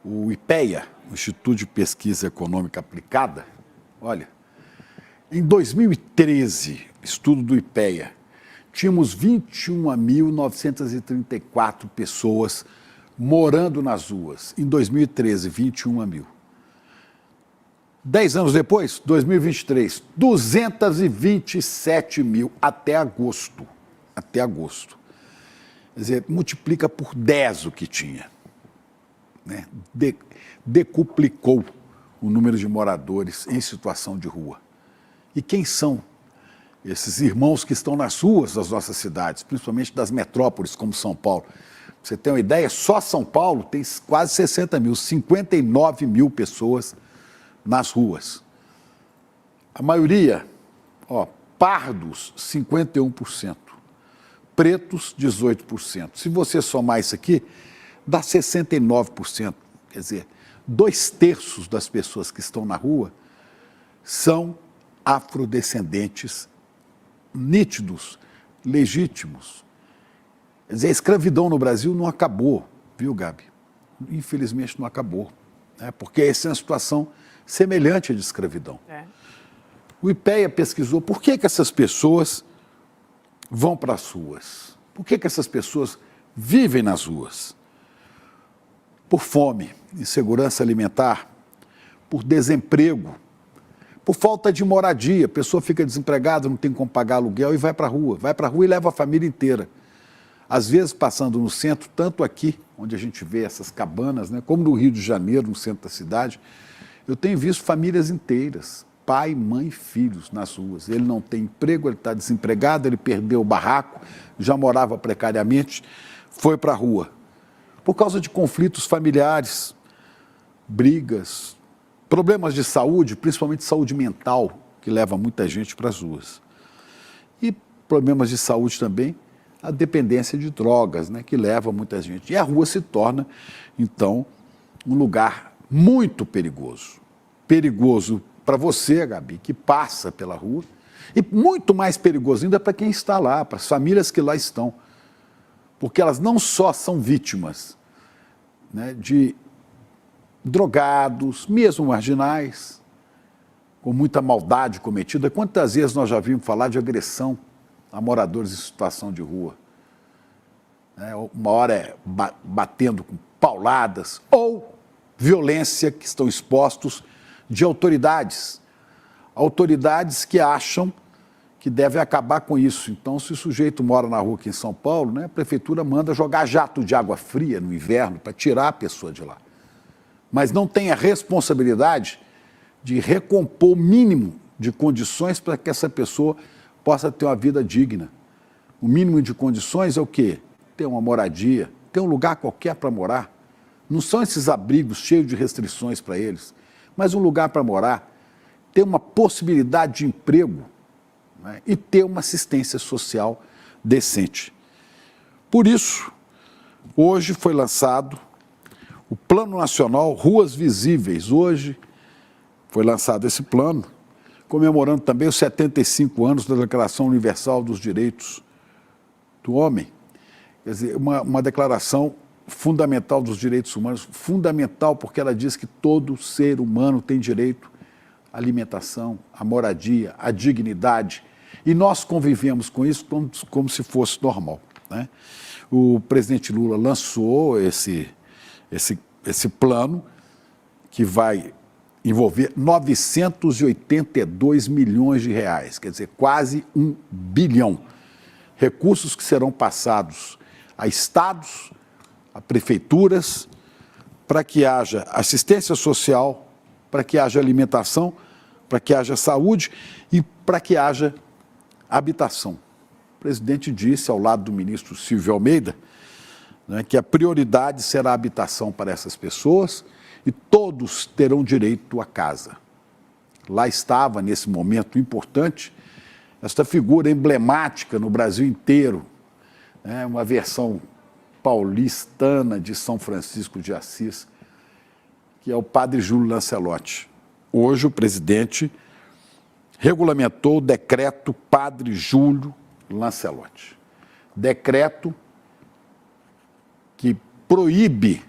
O IPEA, o Instituto de Pesquisa Econômica Aplicada, olha, em 2013, estudo do IPEA, tínhamos 21.934 pessoas morando nas ruas. Em 2013, 21 mil. 10 anos depois, 2023, 227 mil até agosto. Até agosto. Quer dizer, multiplica por 10 o que tinha. Né? Decuplicou o número de moradores em situação de rua. E quem são esses irmãos que estão nas ruas das nossas cidades, principalmente das metrópoles como São Paulo? Pra você ter uma ideia, só São Paulo tem quase 60 mil, 59 mil pessoas nas ruas. A maioria, pardos, 51%, pretos, 18%. Se você somar isso aqui, dá 69%. Quer dizer, 2/3 das pessoas que estão na rua são afrodescendentes nítidos, legítimos. Quer dizer, a escravidão no Brasil não acabou, viu, Gabi? Infelizmente não acabou, né? Porque essa é uma situação semelhante à de escravidão. O IPEA pesquisou por que essas pessoas vão para as ruas, por que essas pessoas vivem nas ruas. Por fome, insegurança alimentar, por desemprego, por falta de moradia. A pessoa fica desempregada, não tem como pagar aluguel e vai para a rua e leva a família inteira. Às vezes passando no centro, tanto aqui, onde a gente vê essas cabanas, né, como no Rio de Janeiro, no centro da cidade, eu tenho visto famílias inteiras, pai, mãe, filhos nas ruas. Ele não tem emprego, ele está desempregado, ele perdeu o barraco, já morava precariamente, foi para a rua. Por causa de conflitos familiares, brigas, problemas de saúde, principalmente saúde mental, que leva muita gente para as ruas. E problemas de saúde também, a dependência de drogas, né, que leva muita gente. E a rua se torna, então, um lugar muito perigoso. Perigoso para você, Gabi, que passa pela rua, e muito mais perigoso ainda para quem está lá, para as famílias que lá estão. Porque elas não só são vítimas, né, de drogados, mesmo marginais, com muita maldade cometida. Quantas vezes nós já vimos falar de agressão a moradores em situação de rua? Uma hora é batendo com pauladas, ou violência que estão expostos de autoridades. Autoridades que acham que devem acabar com isso. Então, se o sujeito mora na rua aqui em São Paulo, né, a prefeitura manda jogar jato de água fria no inverno para tirar a pessoa de lá. Mas não tem a responsabilidade de recompor o mínimo de condições para que essa pessoa possa ter uma vida digna. O mínimo de condições é o quê? Ter uma moradia, ter um lugar qualquer para morar. Não são esses abrigos cheios de restrições para eles, mas um lugar para morar, ter uma possibilidade de emprego, né, e ter uma assistência social decente. Por isso, hoje foi lançado o Plano Nacional Ruas Visíveis. Hoje foi lançado esse plano, comemorando também os 75 anos da Declaração Universal dos Direitos do Homem. Quer dizer, uma declaração fundamental dos direitos humanos, fundamental porque ela diz que todo ser humano tem direito à alimentação, à moradia, à dignidade. E nós convivemos com isso como se fosse normal, né? O presidente Lula lançou esse plano que vai envolver 982 milhões de reais, quer dizer, quase 1 bilhão. Recursos que serão passados a estados, a prefeituras, para que haja assistência social, para que haja alimentação, para que haja saúde e para que haja habitação. O presidente disse, ao lado do ministro Silvio Almeida, né, que a prioridade será a habitação para essas pessoas e todos terão direito à casa. Lá estava, nesse momento importante, esta figura emblemática no Brasil inteiro, né, uma versão paulistana de São Francisco de Assis, que é o padre Júlio Lancelotti. Hoje o presidente regulamentou o decreto Padre Júlio Lancelotti. Decreto que proíbe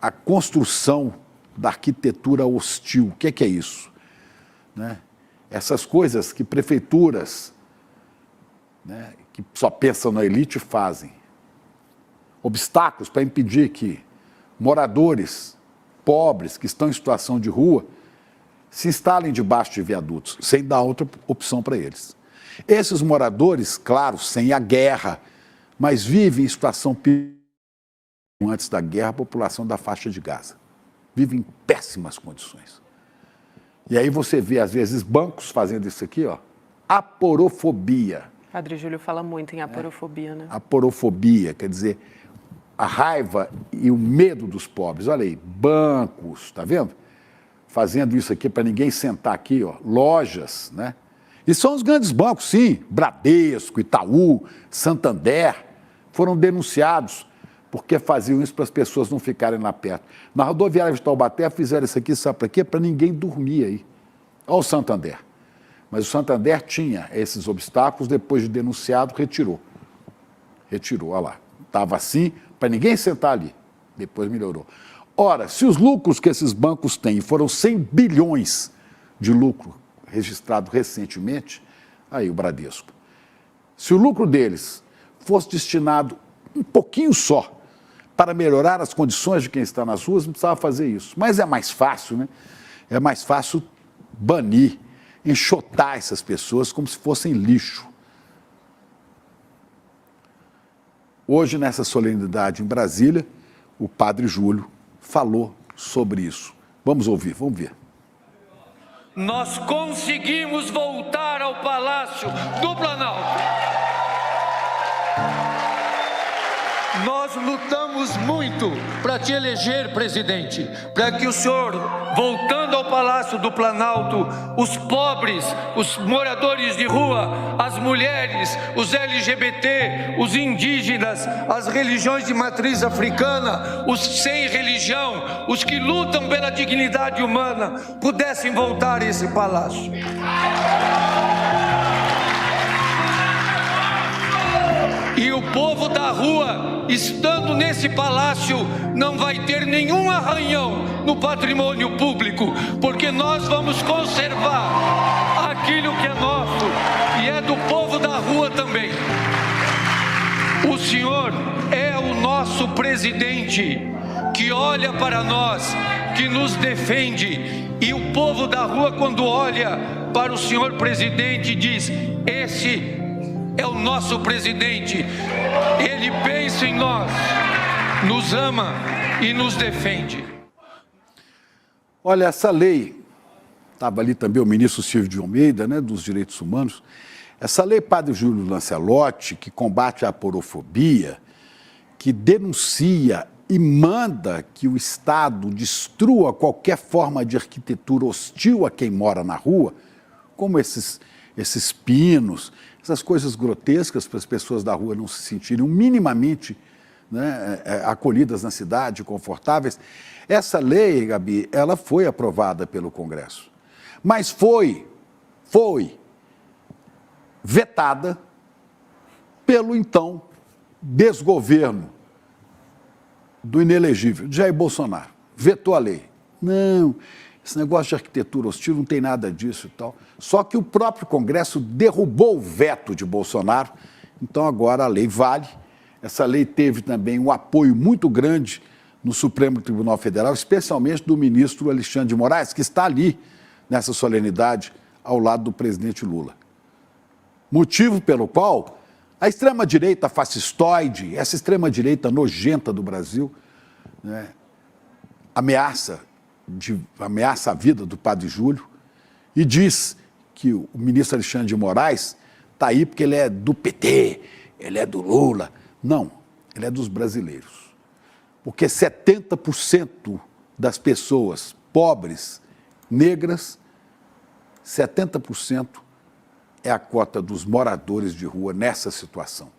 a construção da arquitetura hostil. O que é isso? Né? Essas coisas que prefeituras, né, que só pensam na elite fazem. Obstáculos para impedir que moradores pobres que estão em situação de rua se instalem debaixo de viadutos, sem dar outra opção para eles. Esses moradores, claro, sem a guerra, mas vivem em situação pior. Antes da guerra, a população da faixa de Gaza vive em péssimas condições. E aí você vê, às vezes, bancos fazendo isso aqui, ó, aporofobia. Padre Júlio fala muito em aporofobia, né? Aporofobia, quer dizer, a raiva e o medo dos pobres. Olha aí, bancos, tá vendo? Fazendo isso aqui para ninguém sentar aqui, ó, lojas, né? E são os grandes bancos, sim, Bradesco, Itaú, Santander, foram denunciados porque faziam isso para as pessoas não ficarem lá perto. Na rodoviária de Taubaté fizeram isso aqui, sabe para quê? Para ninguém dormir aí. Olha o Santander. Mas o Santander tinha esses obstáculos, depois de denunciado, retirou. Retirou, olha lá. Estava assim, para ninguém sentar ali. Depois melhorou. Ora, se os lucros que esses bancos têm foram 100 bilhões de lucro registrado recentemente, aí o Bradesco. Se o lucro deles fosse destinado um pouquinho só para melhorar as condições de quem está nas ruas, não precisava fazer isso. Mas é mais fácil, né? É mais fácil banir, enxotar essas pessoas como se fossem lixo. Hoje, nessa solenidade em Brasília, o Padre Júlio falou sobre isso. Vamos ouvir, vamos ver. Nós conseguimos voltar ao Palácio do Planalto. Nós lutamos muito para te eleger presidente, para que o senhor, voltando ao Palácio do Planalto, os pobres, os moradores de rua, as mulheres, os LGBT, os indígenas, as religiões de matriz africana, os sem religião, os que lutam pela dignidade humana, pudessem voltar a esse palácio. E o povo da rua, estando nesse palácio, não vai ter nenhum arranhão no patrimônio público, porque nós vamos conservar aquilo que é nosso e é do povo da rua também. O senhor é o nosso presidente, que olha para nós, que nos defende, e o povo da rua, quando olha para o senhor presidente, diz: esse é o nosso presidente, ele pensa em nós, nos ama e nos defende. Olha, essa lei, estava ali também o ministro Silvio de Almeida, né, dos Direitos Humanos, essa lei Padre Júlio Lancelotti, que combate a aporofobia, que denuncia e manda que o Estado destrua qualquer forma de arquitetura hostil a quem mora na rua, como esses pinos, essas coisas grotescas para as pessoas da rua não se sentirem minimamente, né, acolhidas na cidade, confortáveis. Essa lei, Gabi, ela foi aprovada pelo Congresso, mas foi vetada pelo então desgoverno do inelegível Jair Bolsonaro. Vetou a lei. Não, esse negócio de arquitetura hostil não tem nada disso e tal. Só que o próprio Congresso derrubou o veto de Bolsonaro, então agora a lei vale. Essa lei teve também um apoio muito grande no Supremo Tribunal Federal, especialmente do ministro Alexandre de Moraes, que está ali nessa solenidade ao lado do presidente Lula. Motivo pelo qual a extrema-direita fascistoide, essa extrema-direita nojenta do Brasil, né, ameaça a vida do Padre Júlio e diz que o ministro Alexandre de Moraes está aí porque ele é do PT, ele é do Lula. Não, ele é dos brasileiros. Porque 70% das pessoas pobres, negras, 70% é a cota dos moradores de rua nessa situação.